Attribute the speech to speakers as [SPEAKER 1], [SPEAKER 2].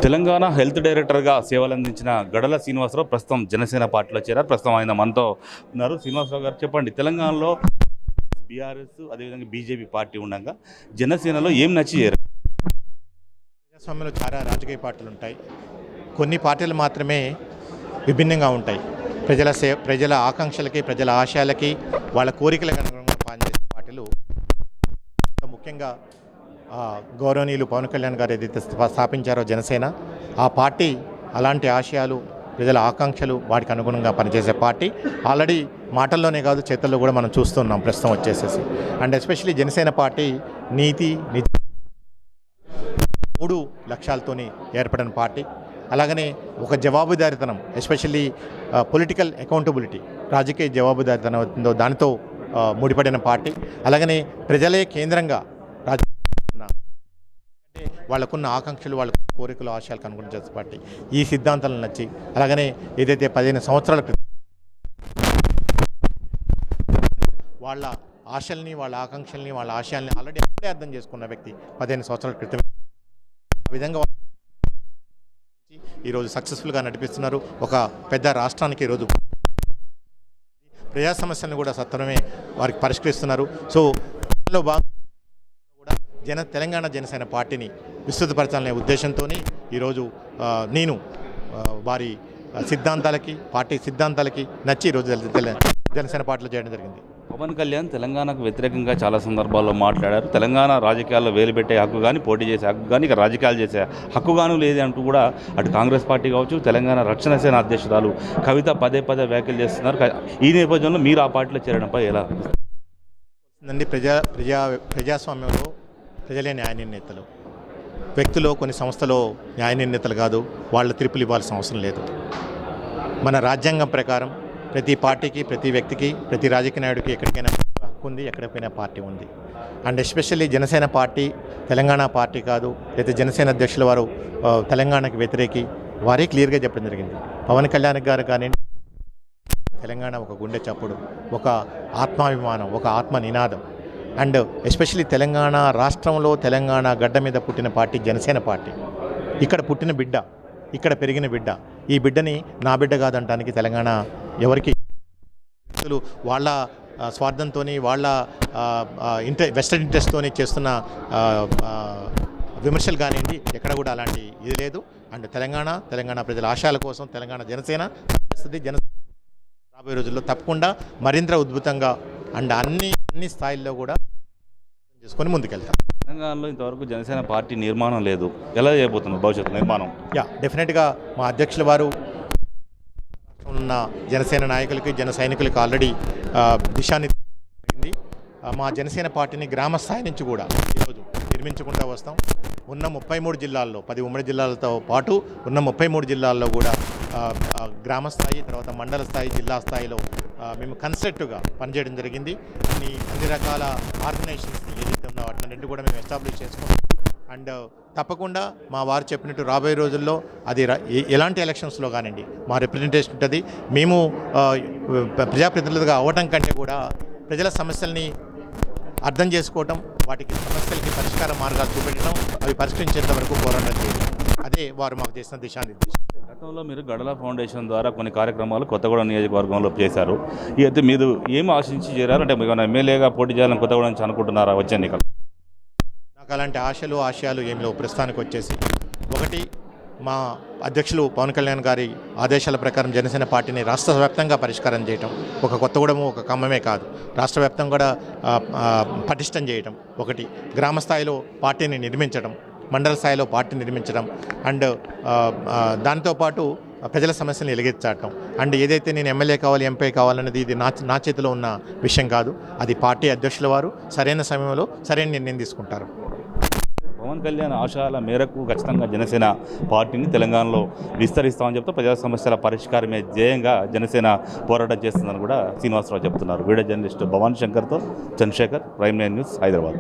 [SPEAKER 1] Telangana health డైరెక్టర్గా సేవలందించిన గడల శ్రీనివాసరావు ప్రస్తుతం జనసేన పార్టీలో చేరారు. ప్రస్తుతం ఆయన మనతో ఉన్నారు. శ్రీనివాసరావు గారు చెప్పండి, తెలంగాణలో బీఆర్ఎస్ అదేవిధంగా బీజేపీ పార్టీ ఉండగా జనసేనలో ఏం నచ్చి చేరారు?
[SPEAKER 2] ప్రజాస్వామ్యంలో చాలా రాజకీయ పార్టీలు ఉంటాయి. కొన్ని పార్టీలు మాత్రమే విభిన్నంగా ఉంటాయి. ప్రజల ఆకాంక్షలకి, ప్రజల ఆశయాలకి, వాళ్ళ కోరికలకు అనుగుణంగా పనిచేసే పార్టీలు. ముఖ్యంగా గౌరవనీయులు పవన్ కళ్యాణ్ గారు ఏదైతే స్థాపించారో జనసేన, ఆ పార్టీ అలాంటి ఆశయాలు, ప్రజల ఆకాంక్షలు వాటికి అనుగుణంగా పనిచేసే పార్టీ. ఆల్రెడీ మాటల్లోనే కాదు, చేతల్లో కూడా మనం చూస్తున్నాం ప్రస్తుతం వచ్చేసేసి. అండ్ ఎస్పెషలీ జనసేన పార్టీ నీతి మూడు లక్ష్యాలతోని ఏర్పడిన పార్టీ. అలాగనే ఒక జవాబుదారితనం, ఎస్పెషల్లీ పొలిటికల్ అకౌంటబిలిటీ, రాజకీయ జవాబుదారితనం అవుతుందో దానితో ముడిపడిన పార్టీ. అలాగనే ప్రజలే కేంద్రంగా అంటే వాళ్ళకున్న ఆకాంక్షలు, వాళ్ళ కోరికలు, ఆశయాలకు అనుగుణంగా చేసే పార్టీ. ఈ సిద్ధాంతాలను నచ్చి, అలాగనే ఏదైతే 15 సంవత్సరాల క్రితం వాళ్ళ ఆశల్ని, వాళ్ళ ఆకాంక్షల్ని, వాళ్ళ ఆశయాల్ని ఆల్రెడీ అప్పుడే అర్థం చేసుకున్న వ్యక్తి 15 సంవత్సరాల క్రితం. ఆ విధంగా ఈరోజు సక్సెస్ఫుల్గా నడిపిస్తున్నారు. ఒక పెద్ద రాష్ట్రానికి ఈరోజు ప్రజా సమస్యలను కూడా సత్వరమే వారికి పరిష్కరిస్తున్నారు. సో దానిలో భాగంగా కూడా తెలంగాణ జనసేన పార్టీని విస్తృతపరచాలనే ఉద్దేశంతో ఈరోజు నేను వారి సిద్ధాంతాలకి, పార్టీ సిద్ధాంతాలకి నచ్చి ఈరోజు జనసేన పార్టీలో చేయడం జరిగింది.
[SPEAKER 1] పవన్ కళ్యాణ్ తెలంగాణకు వ్యతిరేకంగా చాలా సందర్భాల్లో మాట్లాడారు. తెలంగాణ రాజకీయాల్లో వేలు పెట్టే హక్కు కానీ, పోటీ చేసే హక్కు కానీ, ఇక రాజకీయాలు చేసే హక్కు గాను లేదు అంటూ కూడా అటు కాంగ్రెస్ పార్టీ కావచ్చు, తెలంగాణ రక్షణ సేన అధ్యక్షురాలు కవిత పదే వ్యాఖ్యలు చేస్తున్నారు. ఈ నేపథ్యంలో మీరు ఆ పార్టీలో చేరడంపై ఎలా?
[SPEAKER 2] ప్రజాస్వామ్యంలో ప్రజలే న్యాయ నిర్ణేతలు. వ్యక్తులు, కొన్ని సంస్థలో న్యాయ నిర్ణేతలు కాదు, వాళ్ళ తీర్పులు ఇవ్వాల్సిన అవసరం లేదు. మన రాజ్యాంగం ప్రకారం ప్రతి పార్టీకి, ప్రతి వ్యక్తికి, ప్రతి రాజకీయ నాయుడికి ఎక్కడికైనా హక్కు ఉంది, ఎక్కడికైనా పార్టీ ఉంది. And especially Janasena party Telangana party కాదు, లేదా జనసేన అధ్యక్షుల వారు తెలంగాణకి వ్యతిరేకి, వారే క్లియర్గా చెప్పడం జరిగింది. పవన్ కళ్యాణ్ గారు కానీ తెలంగాణ ఒక గుండె చప్పుడు, ఒక ఆత్మాభిమానం, ఒక ఆత్మ నినాదం. అండ్ ఎస్పెషల్లీ తెలంగాణ రాష్ట్రంలో, తెలంగాణ గడ్డ మీద పుట్టిన పార్టీ జనసేన పార్టీ. ఇక్కడ పుట్టిన బిడ్డ, ఇక్కడ పెరిగిన బిడ్డ. ఈ బిడ్డని నా బిడ్డ కాదంటానికి తెలంగాణ ఎవరికి వాళ్ళ స్వార్థంతో, వాళ్ళ వెస్టర్న్ ఇంట్రెస్ట్తో చేస్తున్న విమర్శలు కానివ్వండి, ఎక్కడ కూడా అలాంటి ఇది లేదు. అండ్ తెలంగాణ ప్రజల ఆశయాల కోసం తెలంగాణ జనసేన చేస్తుంది. రాబోయే రోజుల్లో తప్పకుండా మరింత ఉద్భుతంగా అండ్ అన్ని స్థాయిల్లో కూడా చేసుకొని ముందుకెళ్తాం.
[SPEAKER 1] తెలంగాణలో ఇంతవరకు జనసేన పార్టీ నిర్మాణం లేదు, ఎలా చేయబోతున్నారు భవిష్యత్తు నిర్మాణం?
[SPEAKER 2] డెఫినెట్గా మా అధ్యక్షుల వారు ఉన్న జనసేన నాయకులకి, జన సైనికులకి ఆల్రెడీ దిశానిర్దేశించింది. మా జనసేన పార్టీని గ్రామ స్థాయి నుంచి కూడా ఈరోజు నిర్మించుకుంటూ వస్తాం. ఉన్న 33 జిల్లాల్లో, 10 ఉమ్మడి జిల్లాలతో పాటు ఉన్న 33 జిల్లాల్లో కూడా గ్రామ స్థాయి, తర్వాత మండల స్థాయి, జిల్లా స్థాయిలో మేము కన్స్ట్రక్టివ్గా పనిచేయడం జరిగింది. అన్ని రకాల ఆర్గనైజేషన్స్ని ఏదైతే ఉన్నా వాటిని రెండు కూడా మేము ఎస్టాబ్లిష్ చేసుకున్నాం. అండ్ తప్పకుండా మా వారు చెప్పినట్టు రాబోయే రోజుల్లో అది ఎలాంటి ఎలక్షన్స్లో కానివ్వండి మా రిప్రజెంటేషన్ ఉంటుంది. మేము ప్రజాప్రతినిధులుగా అవ్వటం కంటే కూడా ప్రజల సమస్యల్ని అర్థం చేసుకోవటం, వాటికి సమస్యలకి పరిష్కార మార్గాలు చూపెట్టడం, అవి పరిష్కరించేంత వరకు పోరాటం చేయడం, అదే వారు మాకు చేసిన దిశానిర్దేశం.
[SPEAKER 1] గతంలో మీరు గడల ఫౌండేషన్ ద్వారా కొన్ని కార్యక్రమాలు కొత్తగూడెం నియోజకవర్గంలో చేశారు. అయితే మీరు ఏమి ఆశించి చేరారు? అంటే మీకు ఎమ్మెల్యేగా పోటీ చేయాలని కొత్తగూడెం నుంచి అనుకుంటున్నారా వచ్చే ఎన్నికలు?
[SPEAKER 2] నాకు అలాంటి ఆశయాలు ఏమి లేవు. ప్రస్తుతానికి వచ్చేసి ఒకటి, మా అధ్యక్షులు పవన్ కళ్యాణ్ గారి ఆదేశాల ప్రకారం జనసేన పార్టీని రాష్ట్ర వ్యాప్తంగా పరిష్కారం చేయటం, ఒక కొత్తగూడెము, ఒక ఖమ్మమే కాదు, రాష్ట్ర వ్యాప్తంగా కూడా పటిష్టం చేయటం. ఒకటి, గ్రామ స్థాయిలో పార్టీని నిర్మించడం, మండల స్థాయిలో పార్టీని నిర్మించడం, అండ్ దాంతోపాటు ప్రజల సమస్యలను ఎలుగెత్తాటం. అండ్ ఏదైతే నేను ఎమ్మెల్యే కావాలి, ఎంపీ కావాలన్నది ఇది నా చేతిలో ఉన్న విషయం కాదు. అది పార్టీ అధ్యక్షుల వారు సరైన సమయంలో సరైన నిర్ణయం తీసుకుంటారు.
[SPEAKER 1] పవన్ కళ్యాణ్ ఆశయాల మేరకు ఖచ్చితంగా జనసేన పార్టీని తెలంగాణలో విస్తరిస్తామని చెప్తే ప్రజా సమస్యల పరిష్కారమే ధ్యేయంగా జనసేన పోరాటం చేస్తుందని కూడా శ్రీనివాసరావు చెప్తున్నారు. వీడియో జర్నలిస్ట్ భవానీ శంకర్తో చంద్రశేఖర్, ప్రైమ్9 న్యూస్, హైదరాబాద్.